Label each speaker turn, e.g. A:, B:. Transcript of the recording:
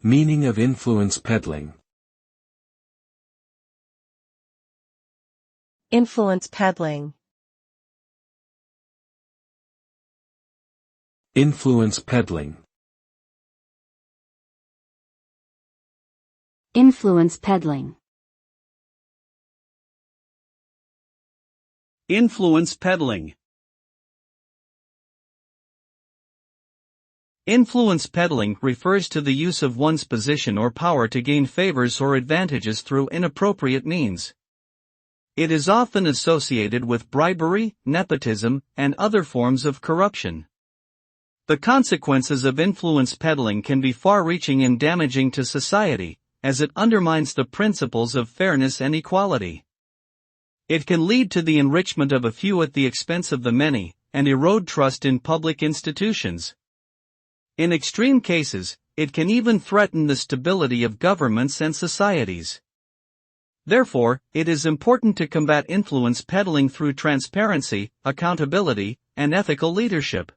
A: Meaning of influence peddling.
B: Influence peddling.
A: Influence peddling.
C: Influence peddling.
D: Influence peddling. Influence peddling refers to the use of one's position or power to gain favors or advantages through inappropriate means. It is often associated with bribery, nepotism, and other forms of corruption. The consequences of influence peddling can be far-reaching and damaging to society, as it undermines the principles of fairness and equality. It can lead to the enrichment of a few at the expense of the many, and erode trust in public institutions. In extreme cases, it can even threaten the stability of governments and societies. Therefore, it is important to combat influence peddling through transparency, accountability, and ethical leadership.